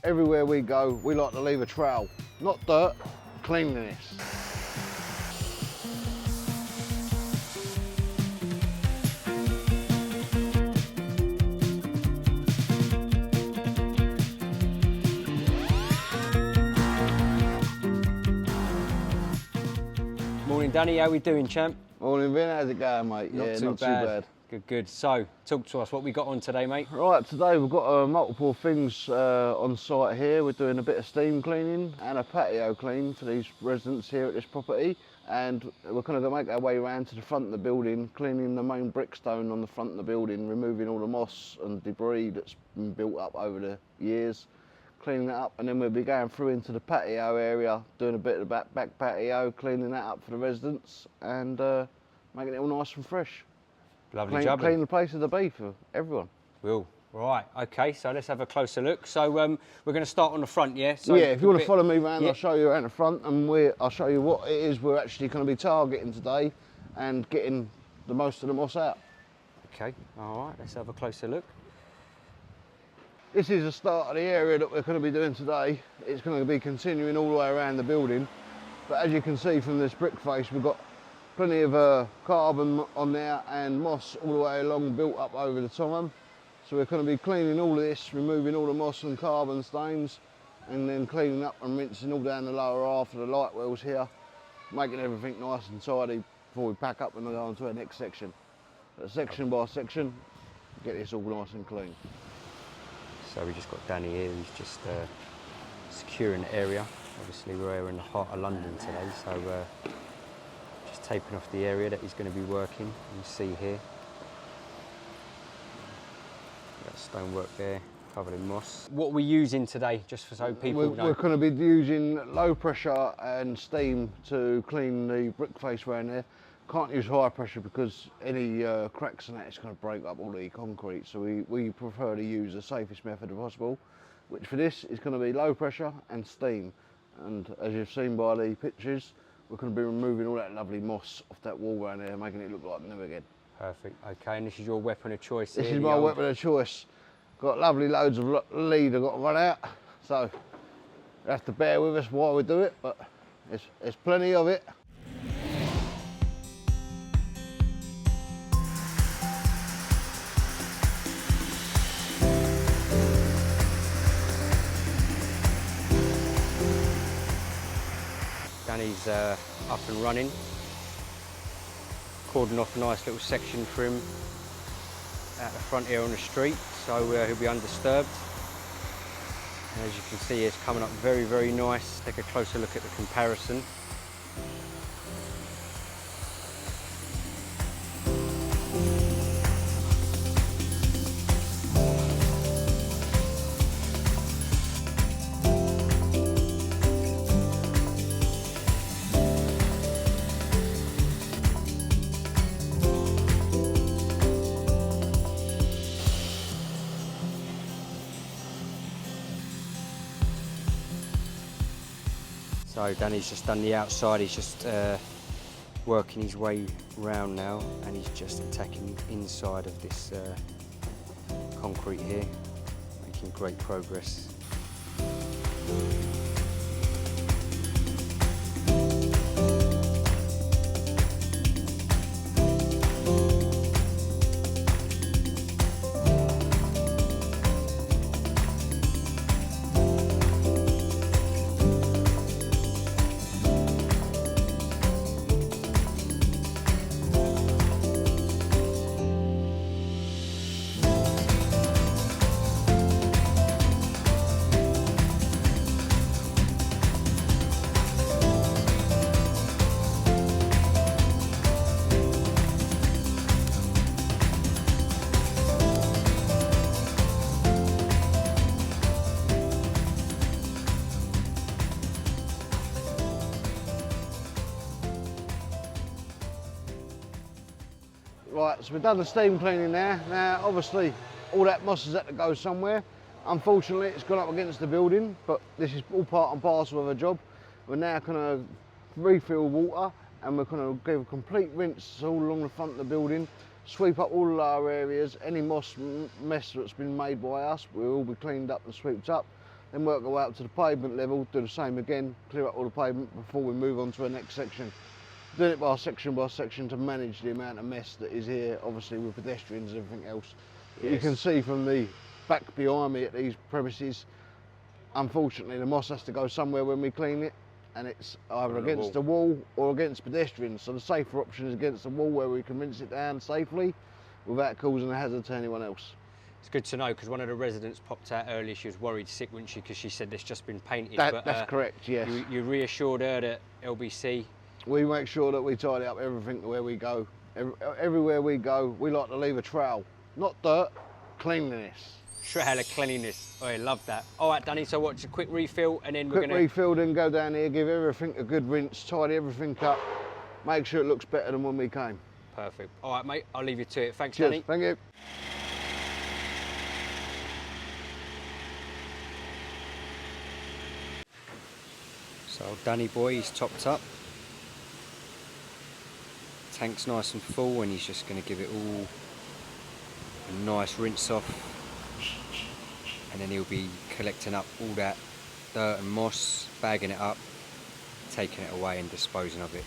Everywhere we go, we like to leave a trail. Not dirt, cleanliness. Morning Danny, how we doing, champ? Morning Vin, how's it going, mate? Not too bad. Good, good. So, talk to us, what we got on today, mate? Right, today we've got multiple things on site here. We're doing a bit of steam cleaning and a patio clean for these residents here at this property. And we're going to make our way around to the front of the building, cleaning the main brickstone on the front of the building, removing all the moss and debris that's been built up over the years, cleaning that up, and then we'll be going through into the patio area, doing a bit of the back patio, cleaning that up for the residents and making it all nice and fresh. Lovely job. Clean the place of the be for everyone. Will. Right, okay, so let's have a closer look. So we're going to start on the front, yeah? So yeah, if you want to follow me around, yeah. I'll show you around the front and I'll show you what it is we're actually going to be targeting today and getting the most of the moss out. Okay, all right, let's have a closer look. This is the start of the area that we're going to be doing today. It's going to be continuing all the way around the building. But as you can see from this brick face, we've got plenty of carbon on there and moss all the way along, built up over the time. So we're going to be cleaning all of this, removing all the moss and carbon stains, and then cleaning up and rinsing all down the lower half of the light wells here, making everything nice and tidy before we pack up and go on to our next section. But section by section, get this all nice and clean. So we just got Danny here, he's just securing the area. Obviously we're in the heart of London today, so just taping off the area that he's going to be working. You see here, got stonework there, covered in moss. What are we using today, just for so people know? We're going to be using low pressure and steam to clean the brick face around there. Can't use high pressure because any cracks and that is going to break up all the concrete, so we prefer to use the safest method possible, which for this is going to be low pressure and steam. And as you've seen by the pictures, we're going to be removing all that lovely moss off that wall around there, making it look like new again. Perfect, okay, and this is your weapon of choice This here, is my weapon of choice. Got lovely loads of lead I've got to run out, so you have to bear with us while we do it, but there's plenty of it. Danny's up and running, cordoned off a nice little section for him at the front here on the street, so he'll be undisturbed. And as you can see, it's coming up very, very nice. Take a closer look at the comparison. So Danny's just done the outside, he's just working his way round now, and he's just attacking inside of this concrete here, making great progress. Right, so we've done the steam cleaning there. Now, obviously, all that moss has had to go somewhere. Unfortunately, it's gone up against the building, but this is all part and parcel of the job. We're now going to refill water, and we're going to give a complete rinse all along the front of the building, sweep up all the lower areas. Any moss mess that's been made by us will all be cleaned up and swept up. then work our way up to the pavement level, do the same again, clear up all the pavement before we move on to the next section. Doing it by section to manage the amount of mess that is here, obviously with pedestrians and everything else. Yes. You can see from the back behind me at these premises, unfortunately the moss has to go somewhere when we clean it, and it's either against the wall or against pedestrians. So the safer option is against the wall, where we can rinse it down safely without causing a hazard to anyone else. It's good to know, because one of the residents popped out earlier. She was worried sick, wasn't she, because she said it's just been painted. That's correct, yes. You reassured her that LBC... We make sure that we tidy up everything where we go. Everywhere we go, we like to leave a trail. Not dirt, cleanliness. Trail of cleanliness. Oh, I love that. All right, Danny, so what's a quick refill, and then we're going to... Quick refill, then go down here, give everything a good rinse, tidy everything up, make sure it looks better than when we came. Perfect. All right, mate, I'll leave you to it. Thanks, Cheers. Danny. Thank you. So Danny boy, he's topped up. Tank's nice and full, and he's just going to give it all a nice rinse off, and then he'll be collecting up all that dirt and moss, bagging it up, taking it away and disposing of it.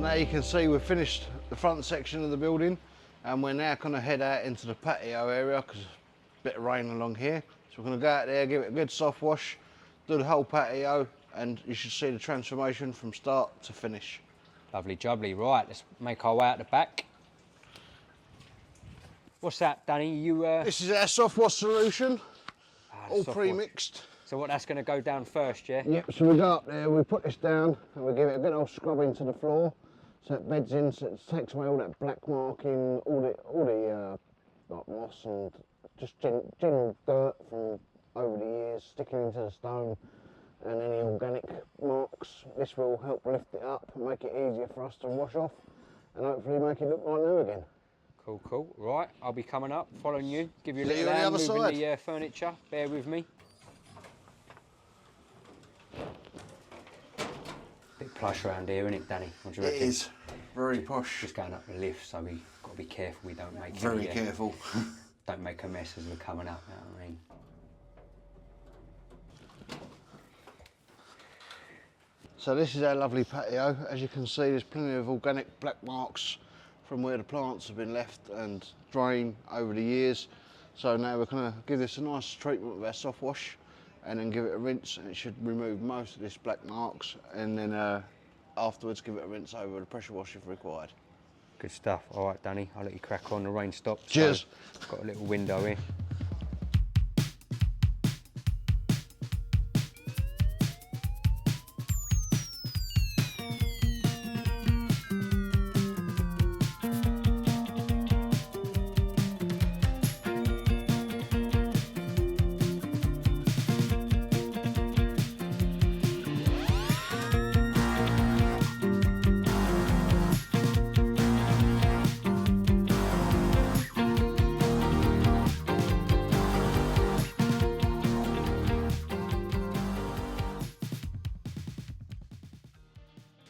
Now you can see we've finished the front section of the building, and we're now going to head out into the patio area because there's a bit of rain along here. So we're going to go out there, give it a good soft wash, do the whole patio, and you should see the transformation from start to finish. Lovely jubbly. Right, let's make our way out the back. What's that, Danny? This is our soft wash solution, all soft pre-mixed. So what, that's going to go down first, yeah? Yep, so we go up there, we put this down, and we give it a good old scrub into the floor, so it beds in, so it takes away all that black marking, all the like moss and just general dirt from over the years sticking into the stone, and any organic marks. This will help lift it up and make it easier for us to wash off, and hopefully make it look like new again. Cool, cool. Right, I'll be coming up, following you, give you a little on the hand, other moving side. the furniture. Bear with me. Bit plush around here, isn't it, Danny? What do you reckon? It is very posh. Just going up the lift, so we've got to be careful we don't make Very careful. Don't make a mess as we're coming up, you know what I mean? So this is our lovely patio. As you can see, there's plenty of organic black marks from where the plants have been left and drained over the years. So now we're going to give this a nice treatment with our soft wash, and then give it a rinse, and it should remove most of this black marks, and then afterwards give it a rinse over with a pressure wash if required. Good stuff. All right, Danny, I'll let you crack on. The rain stops. Cheers. So got a little window here.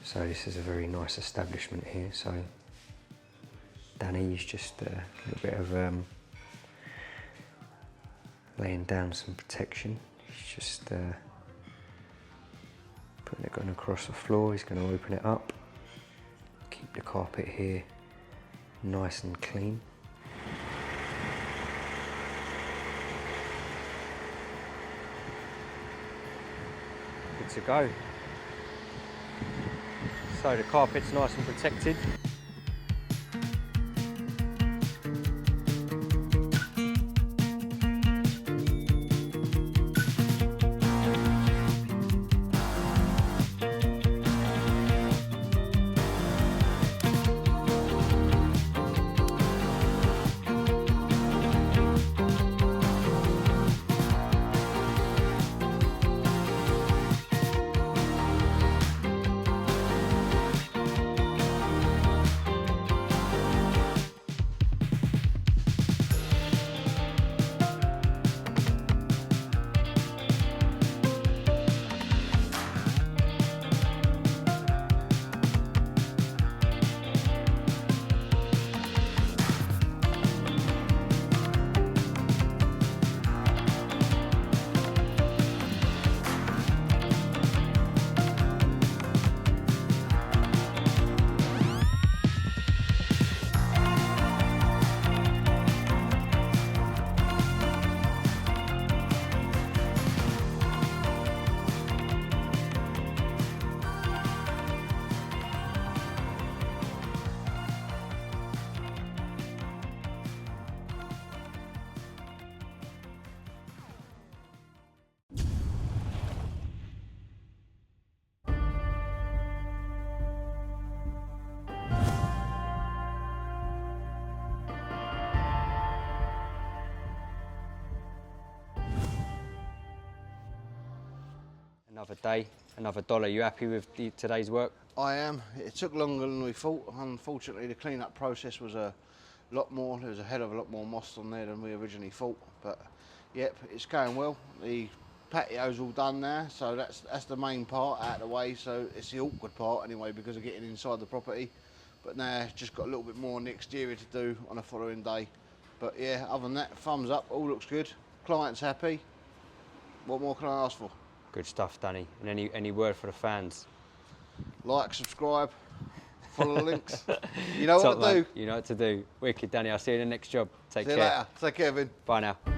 So this is a very nice establishment here. So Danny's just a little bit of laying down some protection. He's just putting it across the floor. He's going to open it up, keep the carpet here nice and clean. to go. So the carpet's nice and protected. Another day, another dollar. You happy with today's work? I am. It took longer than we thought. Unfortunately, the clean-up process was a lot more. There was a hell of a lot more moss on there than we originally thought. But yep, it's going well. The patio's all done now, so that's the main part out of the way. So it's the awkward part anyway because of getting inside the property. But now just got a little bit more on the exterior to do on the following day. But yeah, other than that, thumbs up. All looks good. Client's happy. What more can I ask for? Good stuff, Danny. And any word for the fans? Like, subscribe, follow the links. You know what to do. You know what to do. Wicked, Danny. I'll see you in the next job. Take care. See you later. Take care, Vin. Bye now.